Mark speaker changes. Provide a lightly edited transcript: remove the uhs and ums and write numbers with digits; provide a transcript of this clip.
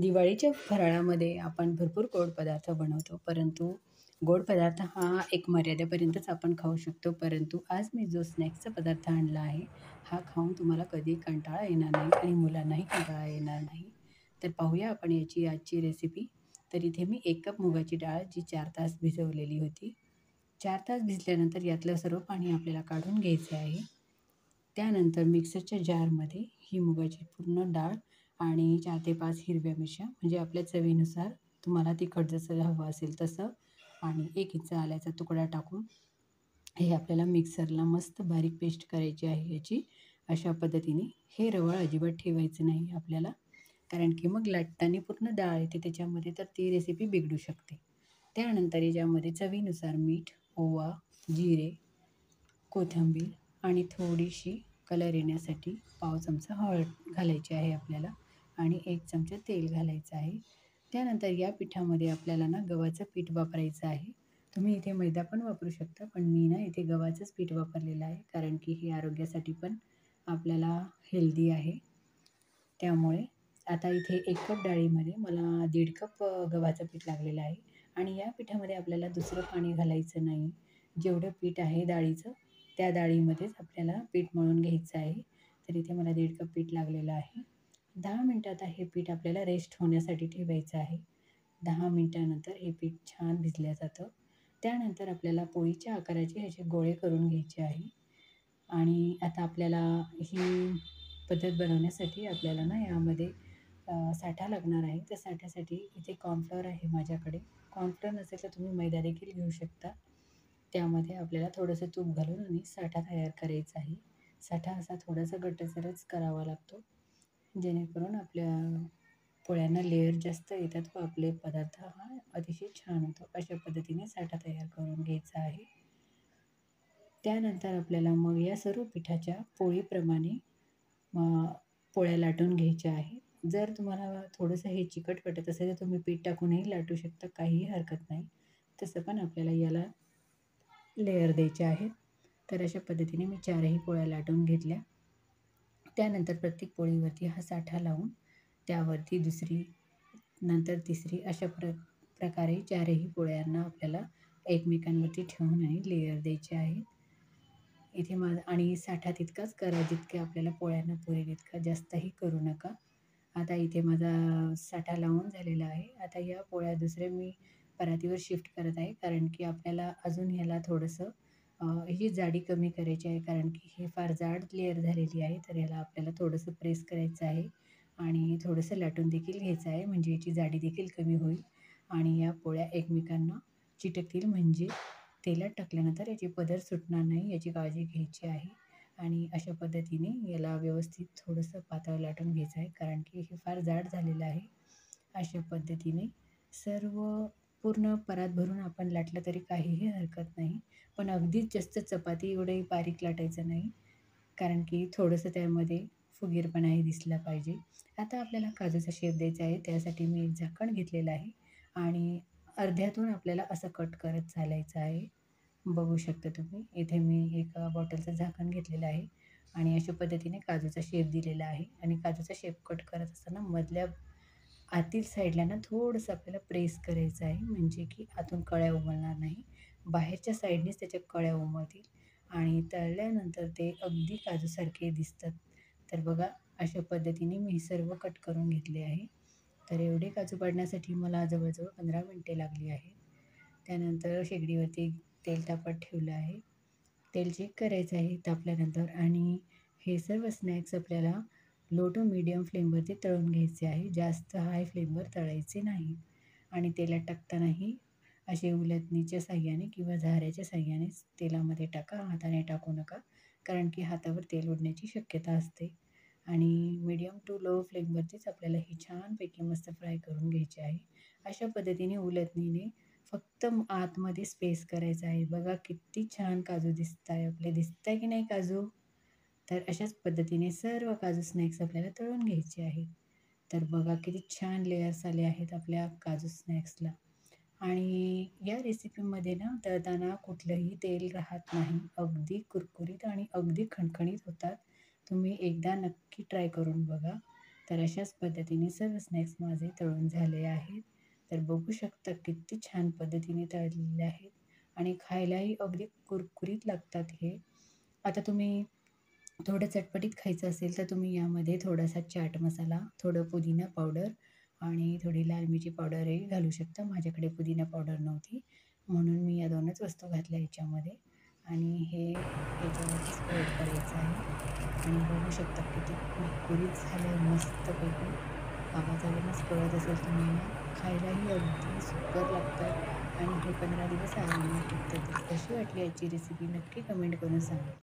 Speaker 1: दिवाळीच्या फराळामध्ये आपण भरपूर गोड पदार्थ बनवतो, परंतु गोड पदार्थ हा एक मर्यादेपर्यंतच आपण खाऊ शकतो. परंतु आज मी जो स्नॅक्सचा पदार्थ आणला आहे, हा खाऊन तुम्हाला कधी कंटाळा येणार नाही आणि मुलांनाही कंटाळा येणार नाही. तर पाहूया आपण याची आजची रेसिपी. तर इथे मी 1 कप मुगाची डाळ जी 4 तास भिजवलेली होती. 4 तास भिजल्यानंतर यातलं सर्व पाणी आपल्याला काढून घ्यायचं आहे. त्यानंतर मिक्सरच्या जारमध्ये ही मुगाची पूर्ण डाळ आणि 4 ते 5 हिरव्या मिरच्या म्हणजे आपल्या चवीनुसार तुम्हाला तिखट जसं हवं असेल तसं आणि 1 इंच आल्याचा तुकडा टाकून हे आपल्याला मिक्सरला मस्त बारीक पेस्ट करायची आहे याची. अशा पद्धतीने हे रवाळ अजिबात ठेवायचं नाही आपल्याला, कारण की मग लाटताना पूर्ण डाळ येते त्याच्यामध्ये, तर ती रेसिपी बिघडू शकते. त्यानंतर याच्यामध्ये चवीनुसार मीठ, ओवा, जिरे, कोथिंबीर आणि थोडीशी कलर येण्यासाठी पाव चमचा हळद घालायची आहे आपल्याला आणि 1 चमचा तेल घालायचं आहे. त्यानंतर या पिठामध्ये आपल्याला ना गव्हाचं पीठ वापरायचं आहे. तुम्ही इथे मैदा पण वापरू शकता, पण मी ना इथे गव्हाचंच पीठ वापरलेलं आहे, कारण की हे आरोग्यासाठी पण आपल्याला हेल्दी आहे. त्यामुळे आता इथे 1 कप डाळीमध्ये मला 1.5 कप गव्हाचं पीठ लागलेलं आहे आणि या पिठामध्ये आपल्याला दुसरं पाणी घालायचं नाही. जेवढं पीठ आहे डाळीचं, त्या डाळीमध्येच आपल्याला पीठ मळून घ्यायचं आहे. तर इथे मला 1.5 कप पीठ लागलेलं आहे. 10 मिनिटं आता हे पीठ आपल्याला रेस्ट होण्यासाठी ठेवायचं आहे. 10 मिनिटानंतर हे पीठ छान भिजलं जातं. त्यानंतर आपल्याला पोळीच्या आकाराचे ह्याचे गोळे करून घ्यायचे आहे आणि आता आपल्याला ही पद्धत बनवण्यासाठी आपल्याला ना यामध्ये साठा लागणार आहे. त्या साठ्यासाठी इथे कॉर्नफ्लोअर आहे माझ्याकडे. कॉर्नफ्लोअर नसेल तर तुम्ही मैदा देखील घेऊ शकता. त्यामध्ये आपल्याला थोडंसं तूप घालून आणि साठा तयार करायचा आहे. साठा असा थोडासा घट्टसरच करावा लागतो, जेणेकरून आपल्या पोळ्यांना लेयर जास्त येतात व आपले पदार्थ हा अतिशय छान होतो. अशा पद्धतीने साठा तयार करून घ्यायचा आहे. त्यानंतर आपल्याला मग या सर्व पिठाच्या पोळीप्रमाणे पोळ्या लाटून घ्यायच्या आहेत. जर तुम्हाला थोडंसं हे चिकट वाटत असेल तर तुम्ही पीठ टाकूनही लाटू शकता, काहीही हरकत नाही. तसं पण आपल्याला याला लेयर द्यायचे आहेत. तर अशा पद्धतीने मी 4ही पोळ्या लाटून घेतल्या. त्यानंतर प्रत्येक पोळीवरती हा साठा लावून त्यावरती दुसरी, नंतर तिसरी अशा प्रकारे 4ही पोळ्यांना आपल्याला एकमेकांवरती ठेवून आणि लेयर द्यायचे आहेत. इथे माझा आणि साठा तितकाच करा जितके आपल्याला पोळ्यांना पुरेल इतका, जास्तही करू नका. आता इथे माझा साठा लावून झालेला आहे. आता या पोळ्या दुसऱ्या मी परातीवर शिफ्ट करत आहे, कारण की आपल्याला अजून ह्याला थोडंसं ही जाडी कमी करायची आहे, कारण की हे फार जाड लेयर झालेली आहे. तर ह्याला आपल्याला थोडंसं प्रेस करायचं आहे आणि थोडंसं लाटून देखील घ्यायचं आहे, म्हणजे याची जाडी देखील कमी होईल आणि या पोळ्या एकमेकांना चिटकतील, म्हणजे तेलात टाकल्यानंतर याची पदर सुटणार नाही याची काळजी घ्यायची आहे. आणि अशा पद्धतीने याला व्यवस्थित थोडंसं पातळ लाटून घ्यायचं आहे, कारण की हे फार जाड झालेलं आहे. अशा पद्धतीने सर्व पूर्ण परात भरून आपण लाटलं तरी काहीही हरकत नाही, पण अगदीच जास्त चपाती एवढे बारीक लाटायचं नाही, कारण की थोडंसं त्यामध्ये फुगीरपणाही दिसला पाहिजे. आता आपल्याला काजूचा शेप द्यायचा आहे, त्यासाठी मी एक झाकण घेतलेलं आहे आणि अर्ध्यातून आपल्याला असं कट करत चालायचं आहे. बघू शकता तुम्ही, इथे मी एक बॉटलचं झाकण घेतलेलं आहे आणि अशा पद्धतीने काजूचा शेप दिलेला आहे आणि काजूचा शेप कट करत असताना मधल्या आतील साईडला ना थोडंसं आपल्याला प्रेस करायचं आहे, म्हणजे की आतून कळ्या उमलणार नाही. बाहेरच्या साईडनेच त्याच्या कळ्या उमलतील आणि तळल्यानंतर ते अगदी काजूसारखे दिसतात. तर बघा, अशा पद्धतीने मी सर्व कट करून घेतले आहे. तर एवढे काजू पाडण्यासाठी मला जवळजवळ 15 मिनिटे लागली आहेत. त्यानंतर शेगडीवरती तेल तापत ठेवलं आहे. तेल चेक करायचं आहे तापल्यानंतर आणि हे सर्व स्नॅक्स आपल्याला लो टू मीडियम फ्लेमवरती तळून घ्यायचे आहे. जास्त हाय फ्लेमवर तळायचे नाही आणि तेलात टाकतानाही असे उलथणीच्या साहाय्याने किंवा झाऱ्याच्या साहाय्यानेच तेलामध्ये टाका, हाताने टाकू नका, कारण की हातावर तेल उडण्याची शक्यता असते. आणि मीडियम टू लो फ्लेमवरतीच आपल्याला ही छानपैकी मस्त फ्राय करून घ्यायची आहे. अशा पद्धतीने उलथणीने फक्त आतमध्ये स्पेस करायचा आहे. बघा किती छान काजू दिसताय आपले, दिसताय की नाही काजू? तर अशाच पद्धतीने सर्व काजू स्नॅक्स आपल्याला तळून घ्यायचे आहेत. तर बघा किती छान लेयर्स आले आहेत आपल्या काजू स्नॅक्सला. आणि या रेसिपीमध्ये ना तळताना कुठलंही तेल राहत नाही. अगदी कुरकुरीत आणि अगदी खणखणीत होतात. तुम्ही एकदा नक्की ट्राय करून बघा. तर अशाच पद्धतीने सर्व स्नॅक्स माझे तळून झाले आहेत. तर बघू शकता किती छान पद्धतीने तळलेले आहेत आणि खायलाही अगदी कुरकुरीत लागतात हे. आता तुम्ही थोडं चटपटीत खायचं असेल तर तुम्ही यामध्ये थोडासा चाट मसाला, थोडं पुदिना पावडर आणि थोडी लाल मिरची पावडरही घालू शकता. माझ्याकडे पुदिना पावडर नव्हती म्हणून मी या 2च वस्तू घातल्या ह्याच्यामध्ये आणि हे याच्यावरती स्प्रेड करायचं आहे आणि बघू शकता किती कुरकुरीत झालंय मस्तपैकी. आवाजावरूनच कळत असेल तुम्हाला. खायलाही अगदी सुपर लागतात आणि हे 15 दिवस आरामात टिकतात. तर कशी वाटली आजची रेसिपी नक्की कमेंट करून सांगा.